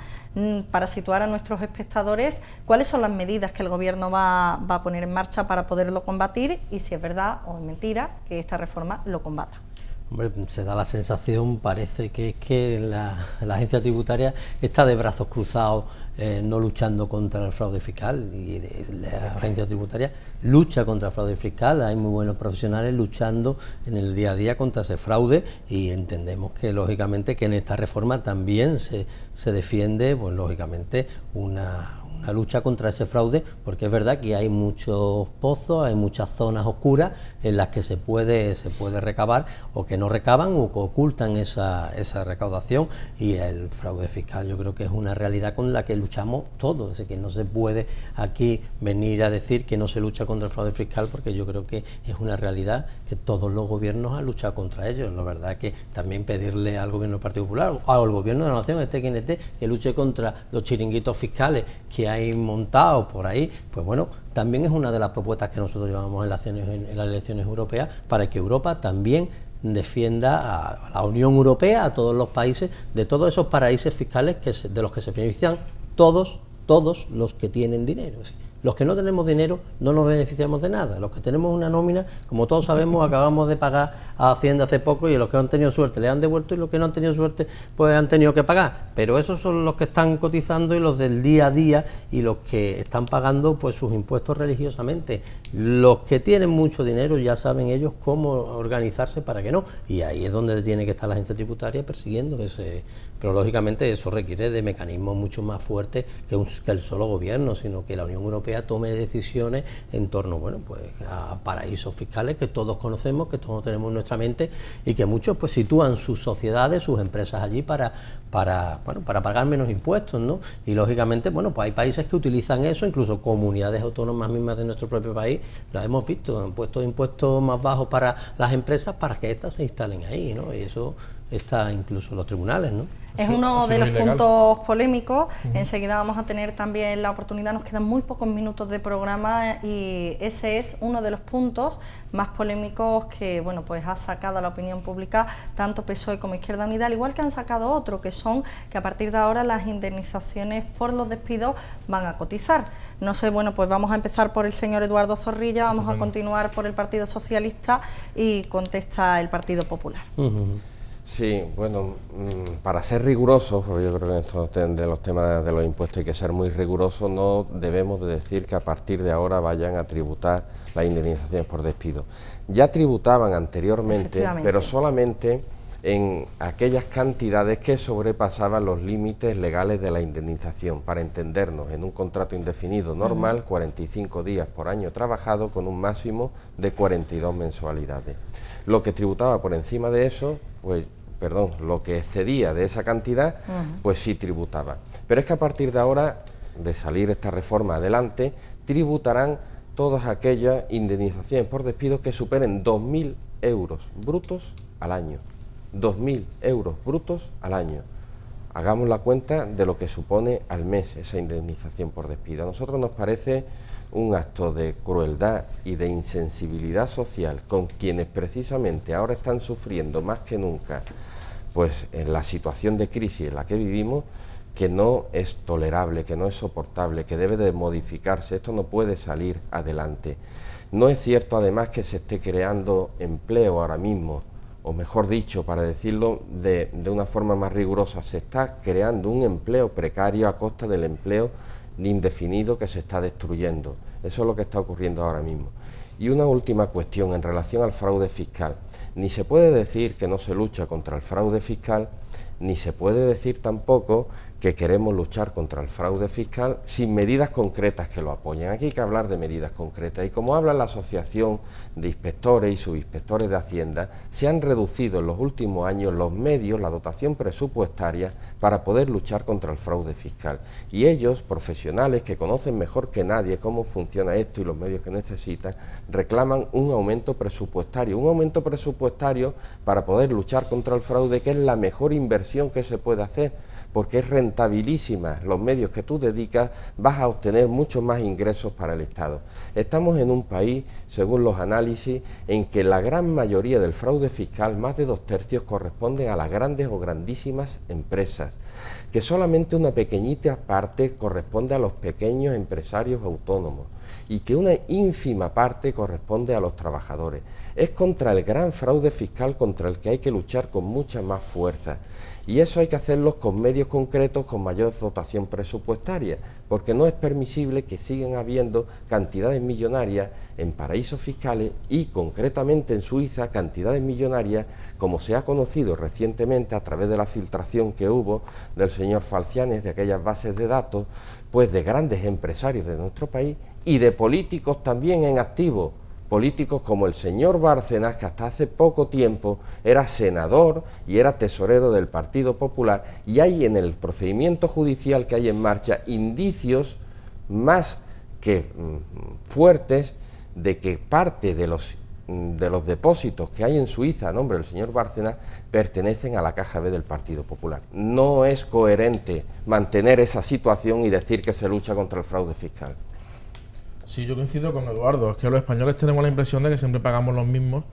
Para situar a nuestros espectadores, ¿cuáles son las medidas que el Gobierno va a poner en marcha para poderlo combatir? Y si es verdad o es mentira que esta reforma lo combata. Hombre, se da la sensación, parece que la agencia tributaria está de brazos cruzados, no luchando contra el fraude fiscal, y la agencia tributaria lucha contra el fraude fiscal. Hay muy buenos profesionales luchando en el día a día contra ese fraude, y entendemos que lógicamente que en esta reforma también se defiende, pues lógicamente una lucha contra ese fraude, porque es verdad que hay muchos pozos, hay muchas zonas oscuras en las que se puede recabar, o que no recaban o que ocultan esa recaudación, y el fraude fiscal yo creo que es una realidad con la que luchamos todos. Es decir, que no se puede aquí venir a decir que no se lucha contra el fraude fiscal, porque yo creo que es una realidad que todos los gobiernos han luchado contra ellos. La verdad que también pedirle al gobierno del Partido Popular o al gobierno de la Nación, quien esté, que luche contra los chiringuitos fiscales que hay montados por ahí, pues bueno, también es una de las propuestas que nosotros llevamos en las elecciones europeas, para que Europa también defienda a la Unión Europea, a todos los países, de todos esos paraísos fiscales de los que se benefician todos los que tienen dinero. Los que no tenemos dinero no nos beneficiamos de nada. Los que tenemos una nómina, como todos sabemos, acabamos de pagar a Hacienda hace poco, y los que han tenido suerte le han devuelto, y los que no han tenido suerte pues han tenido que pagar. Pero esos son los que están cotizando, y los del día a día, y los que están pagando pues sus impuestos religiosamente. Los que tienen mucho dinero ya saben ellos cómo organizarse para que no, y ahí es donde tiene que estar la agencia tributaria persiguiendo ese. Pero lógicamente eso requiere de mecanismos mucho más fuertes que el solo gobierno, sino que la Unión Europea tome decisiones en torno, bueno, pues a paraísos fiscales que todos conocemos, que todos tenemos en nuestra mente, y que muchos pues sitúan sus sociedades, sus empresas allí para pagar menos impuestos, ¿no? Y lógicamente, bueno, pues hay países que utilizan eso, incluso comunidades autónomas mismas de nuestro propio país, las hemos visto, han puesto impuestos más bajos para las empresas para que éstas se instalen ahí, ¿no? Y eso está incluso en los tribunales, ¿no? Es uno de los puntos polémicos. Enseguida vamos a tener también la oportunidad, nos quedan muy pocos minutos de programa, y ese es uno de los puntos más polémicos que, bueno, pues ha sacado a la opinión pública tanto PSOE como Izquierda Unida, al igual que han sacado otro, que son que a partir de ahora las indemnizaciones por los despidos van a cotizar. No sé, bueno, pues vamos a empezar por el señor Eduardo Zorrilla, vamos a continuar por el Partido Socialista y contesta el Partido Popular. Sí, bueno, para ser rigurosos, porque yo creo que en estos de los temas de los impuestos hay que ser muy rigurosos, no debemos de decir que a partir de ahora vayan a tributar las indemnizaciones por despido. Ya tributaban anteriormente, pero solamente en aquellas cantidades que sobrepasaban los límites legales de la indemnización. Para entendernos, en un contrato indefinido normal, 45 días por año trabajado, con un máximo de 42 mensualidades. Lo que tributaba por encima de eso, pues, lo que excedía de esa cantidad, pues sí tributaba. Pero es que a partir de ahora, de salir esta reforma adelante, tributarán todas aquellas indemnizaciones por despido que superen 2.000 euros brutos al año. 2.000 euros brutos al año. Hagamos la cuenta de lo que supone al mes esa indemnización por despido. A nosotros nos parece un acto de crueldad y de insensibilidad social con quienes precisamente ahora están sufriendo más que nunca pues en la situación de crisis en la que vivimos, que no es tolerable, que no es soportable, que debe de modificarse. Esto no puede salir adelante. No es cierto además que se esté creando empleo ahora mismo, o mejor dicho, para decirlo de una forma más rigurosa, se está creando un empleo precario a costa del empleo indefinido que se está destruyendo. Eso es lo que está ocurriendo ahora mismo. Y una última cuestión en relación al fraude fiscal. Ni se puede decir que no se lucha contra el fraude fiscal, ni se puede decir tampoco que queremos luchar contra el fraude fiscal sin medidas concretas que lo apoyen. Aquí hay que hablar de medidas concretas, y como habla la Asociación de Inspectores y Subinspectores de Hacienda, se han reducido en los últimos años los medios, la dotación presupuestaria para poder luchar contra el fraude fiscal. Y ellos, profesionales que conocen mejor que nadie cómo funciona esto y los medios que necesitan, reclaman un aumento presupuestario para poder luchar contra el fraude, que es la mejor inversión que se puede hacer, porque es rentabilísima. Los medios que tú dedicas, vas a obtener muchos más ingresos para el Estado. Estamos en un país, según los análisis, en que la gran mayoría del fraude fiscal, más de 2/3, corresponden a las grandes o grandísimas empresas, que solamente una pequeñita parte corresponde a los pequeños empresarios autónomos, y que una ínfima parte corresponde a los trabajadores. Es contra el gran fraude fiscal contra el que hay que luchar con mucha más fuerza. Y eso hay que hacerlo con medios concretos, con mayor dotación presupuestaria, porque no es permisible que sigan habiendo cantidades millonarias en paraísos fiscales y concretamente en Suiza cantidades millonarias, como se ha conocido recientemente a través de la filtración que hubo del señor Falcianes de aquellas bases de datos, pues de grandes empresarios de nuestro país y de políticos también en activo. Políticos como el señor Bárcenas, que hasta hace poco tiempo era senador y era tesorero del Partido Popular, y hay en el procedimiento judicial que hay en marcha indicios más que fuertes de que parte de los depósitos que hay en Suiza a nombre del señor Bárcenas pertenecen a la caja B del Partido Popular. No es coherente mantener esa situación y decir que se lucha contra el fraude fiscal. Sí, yo coincido con Eduardo, es que los españoles tenemos la impresión de que siempre pagamos los mismos,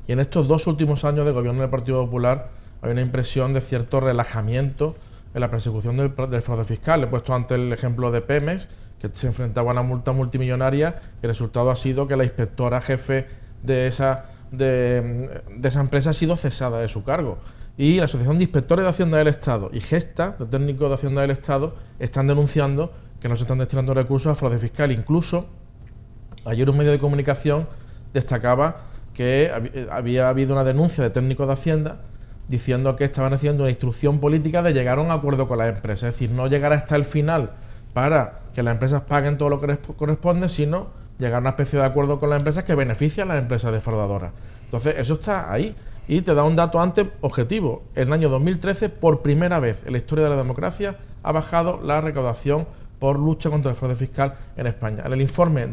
y en estos 2 últimos años de gobierno del Partido Popular hay una impresión de cierto relajamiento en la persecución del fraude fiscal. He puesto antes el ejemplo de Pemex, que se enfrentaba a una multa multimillonaria, y el resultado ha sido que la inspectora jefe de esa empresa ha sido cesada de su cargo. Y la Asociación de Inspectores de Hacienda del Estado y Gesta, de técnicos de Hacienda del Estado, están denunciando que no se están destinando recursos a fraude fiscal. Incluso ayer un medio de comunicación destacaba que había habido una denuncia de técnicos de Hacienda diciendo que estaban haciendo una instrucción política de llegar a un acuerdo con las empresas, es decir, no llegar hasta el final para que las empresas paguen todo lo que les corresponde, sino llegar a una especie de acuerdo con las empresas que beneficia a las empresas defraudadoras. Entonces, eso está ahí. Y te da un dato antes objetivo. En el año 2013, por primera vez en la historia de la democracia, ha bajado la recaudación por lucha contra el fraude fiscal en España. En el informe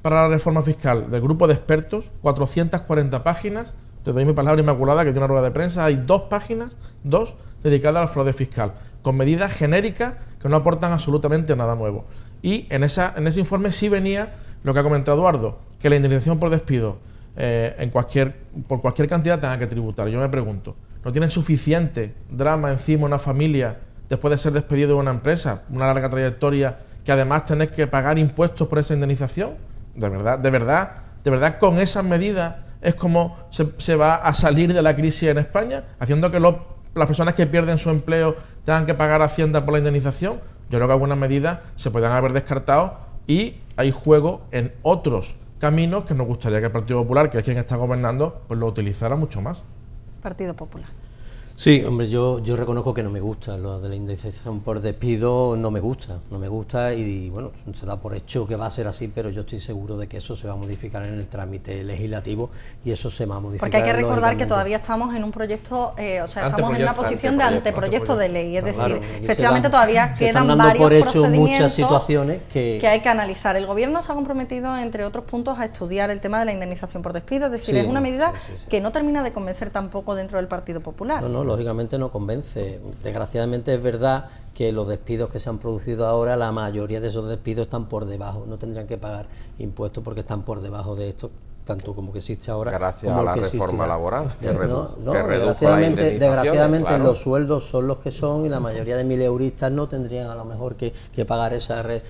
para la reforma fiscal del grupo de expertos, 440 páginas, te doy mi palabra inmaculada que tiene una rueda de prensa, hay 2 páginas, dedicadas al fraude fiscal, con medidas genéricas que no aportan absolutamente nada nuevo. Y en ese informe sí venía lo que ha comentado Eduardo, que la indemnización por despido por cualquier cantidad tenga que tributar. Yo me pregunto, ¿no tiene suficiente drama encima una familia después de ser despedido de una empresa, una larga trayectoria, que además tenés que pagar impuestos por esa indemnización? ¿De verdad con esas medidas es como se va a salir de la crisis en España, haciendo que las personas que pierden su empleo tengan que pagar Hacienda por la indemnización? Yo creo que algunas medidas se podrían haber descartado y hay juego en otros caminos que nos gustaría que el Partido Popular, que es quien está gobernando, pues lo utilizara mucho más. Partido Popular. Sí, hombre, yo reconozco que no me gusta, lo de la indemnización por despido no me gusta y bueno, se da por hecho que va a ser así, pero yo estoy seguro de que eso se va a modificar en el trámite legislativo y eso se va a modificar. Porque hay que recordar que todavía estamos en un proyecto, estamos en una posición de anteproyecto de ley, es decir, claro, efectivamente todavía se quedan están dando varios por hecho procedimientos muchas situaciones que hay que analizar. El Gobierno se ha comprometido, entre otros puntos, a estudiar el tema de la indemnización por despido, es decir, es una medida que no termina de convencer tampoco dentro del Partido Popular. No, lógicamente no convence. Desgraciadamente es verdad que los despidos que se han producido ahora, la mayoría de esos despidos están por debajo, no tendrían que pagar impuestos porque están por debajo de esto, tanto como que existe ahora. Gracias como a la que existirá. reforma laboral, que redujo desgraciadamente claro. los sueldos son los que son y la mayoría de mileuristas no tendrían a lo mejor que pagar esa red.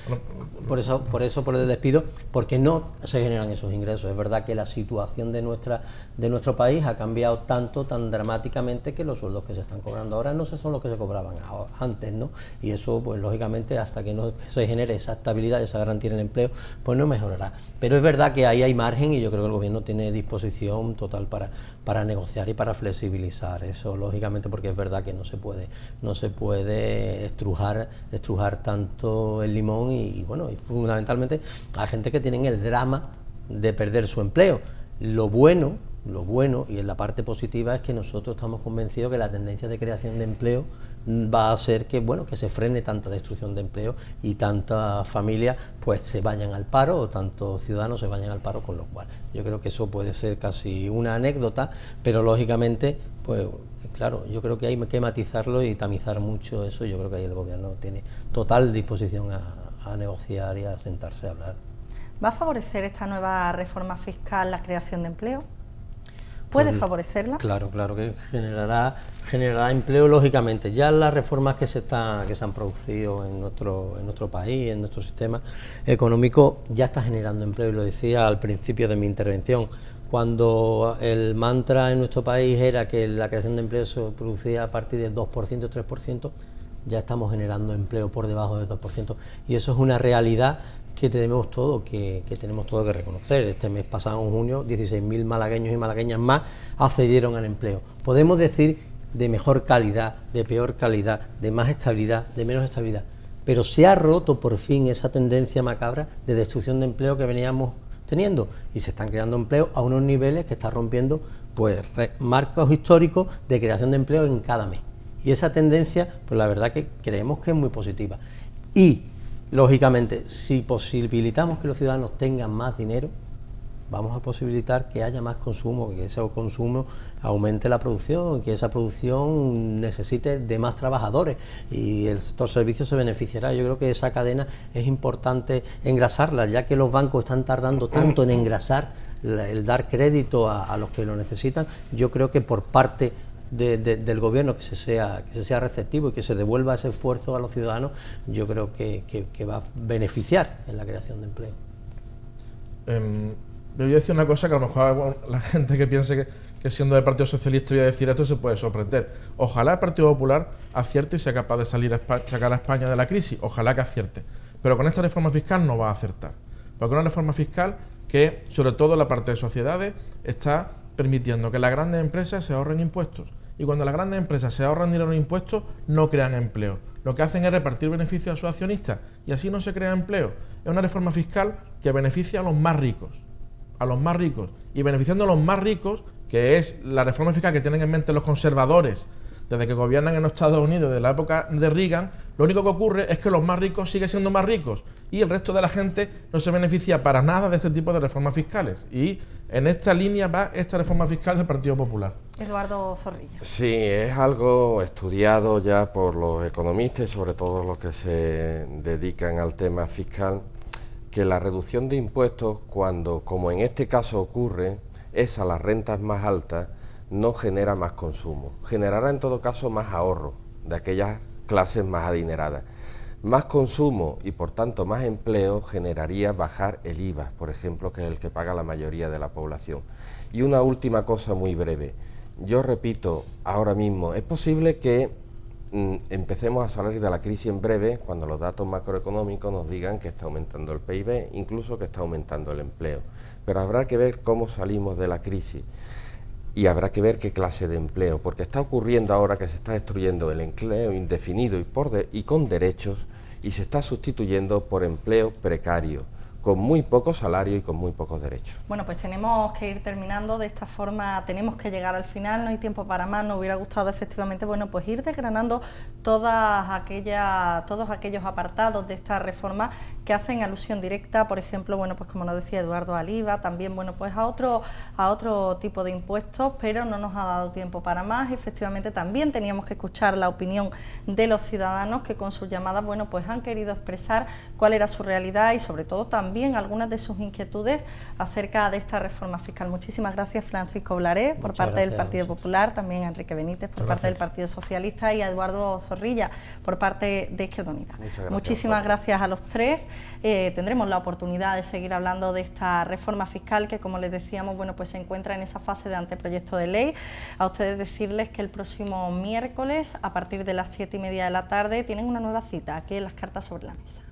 Por el despido, porque no se generan esos ingresos. Es verdad que la situación de nuestro país ha cambiado tan dramáticamente, que los sueldos que se están cobrando ahora no son los que se cobraban antes, ¿no? Y eso, pues lógicamente, hasta que no se genere esa estabilidad, esa garantía en el empleo, pues no mejorará. Pero es verdad que ahí hay margen y yo creo que el gobierno tiene disposición total para negociar y para flexibilizar eso, lógicamente, porque es verdad que no se puede estrujar tanto el limón y bueno, y fundamentalmente a gente que tienen el drama de perder su empleo. Lo bueno y en la parte positiva es que nosotros estamos convencidos que la tendencia de creación de empleo va a hacer que se frene tanta destrucción de empleo y tantas familias pues se vayan al paro, o tantos ciudadanos se vayan al paro, con lo cual yo creo que eso puede ser casi una anécdota, pero lógicamente pues claro, yo creo que hay que matizarlo y tamizar mucho eso. Yo creo que ahí el gobierno tiene total disposición a negociar y a sentarse a hablar. ¿Va a favorecer esta nueva reforma fiscal la creación de empleo? ¿Puede favorecerla? Claro que generará empleo, lógicamente. Ya las reformas que se han producido en nuestro país, en nuestro sistema económico, ya está generando empleo, y lo decía al principio de mi intervención. Cuando el mantra en nuestro país era que la creación de empleo se producía a partir del 2% o 3%, ya estamos generando empleo por debajo del 2%, y eso es una realidad que tenemos todo que reconocer. Este mes pasado, en junio, 16.000 malagueños y malagueñas más accedieron al empleo. Podemos decir de mejor calidad, de peor calidad, de más estabilidad, de menos estabilidad, pero se ha roto por fin esa tendencia macabra de destrucción de empleo que veníamos teniendo, y se están creando empleos a unos niveles que están rompiendo pues marcos históricos de creación de empleo en cada mes, y esa tendencia pues la verdad que creemos que es muy positiva. Y lógicamente, si posibilitamos que los ciudadanos tengan más dinero, vamos a posibilitar que haya más consumo, que ese consumo aumente la producción, que esa producción necesite de más trabajadores, y el sector servicios se beneficiará. Yo creo que esa cadena es importante engrasarla, ya que los bancos están tardando tanto en engrasar el dar crédito a los que lo necesitan. Yo creo que por parte del gobierno que se sea receptivo y que se devuelva ese esfuerzo a los ciudadanos, yo creo que va a beneficiar en la creación de empleo. Yo voy a decir una cosa que a lo mejor la gente que piense que siendo del Partido Socialista voy a decir esto se puede sorprender. Ojalá el Partido Popular acierte y sea capaz de sacar a España de la crisis, ojalá que acierte, pero con esta reforma fiscal no va a acertar, porque una reforma fiscal que, sobre todo en la parte de sociedades, está permitiendo que las grandes empresas se ahorren impuestos. Y cuando las grandes empresas se ahorran dinero en impuestos, no crean empleo. Lo que hacen es repartir beneficios a sus accionistas, y así no se crea empleo. Es una reforma fiscal que beneficia a los más ricos, y beneficiando a los más ricos, que es la reforma fiscal que tienen en mente los conservadores desde que gobiernan en los Estados Unidos, de la época de Reagan. Lo único que ocurre es que los más ricos siguen siendo más ricos y el resto de la gente no se beneficia para nada de este tipo de reformas fiscales, y en esta línea va esta reforma fiscal del Partido Popular. Eduardo Zorrilla. Sí, es algo estudiado ya por los economistas, sobre todo los que se dedican al tema fiscal, que la reducción de impuestos, cuando, como en este caso ocurre, es a las rentas más altas, no genera más consumo, generará en todo caso más ahorro de aquellas clases más adineradas. Más consumo y por tanto más empleo generaría bajar el IVA, por ejemplo, que es el que paga la mayoría de la población. Y una última cosa muy breve, yo repito ahora mismo, es posible que empecemos a salir de la crisis en breve cuando los datos macroeconómicos nos digan que está aumentando el PIB, incluso que está aumentando el empleo, pero habrá que ver cómo salimos de la crisis. Y habrá que ver qué clase de empleo, porque está ocurriendo ahora que se está destruyendo el empleo indefinido y con derechos, y se está sustituyendo por empleo precario, con muy poco salario y con muy pocos derechos. Bueno, pues tenemos que ir terminando de esta forma, tenemos que llegar al final, no hay tiempo para más. Nos hubiera gustado efectivamente, bueno, pues ir desgranando todos aquellos apartados de esta reforma que hacen alusión directa, por ejemplo, bueno, pues como nos decía Eduardo, al IVA, también, bueno, pues a otro tipo de impuestos, pero no nos ha dado tiempo para más. Efectivamente, también teníamos que escuchar la opinión de los ciudadanos que con sus llamadas, bueno, pues han querido expresar cuál era su realidad y sobre todo también algunas de sus inquietudes acerca de esta reforma fiscal. Muchísimas gracias, Francisco Blaré, por parte del Partido Popular, también a Enrique Benítez por parte del Partido Socialista y a Eduardo Zorrilla por parte de Izquierda Unida. Muchísimas gracias a los tres. Tendremos la oportunidad de seguir hablando de esta reforma fiscal que, como les decíamos, bueno, pues se encuentra en esa fase de anteproyecto de ley. A ustedes decirles que el próximo miércoles, a partir de las 7:30 de la tarde, tienen una nueva cita aquí en Las Cartas sobre la Mesa.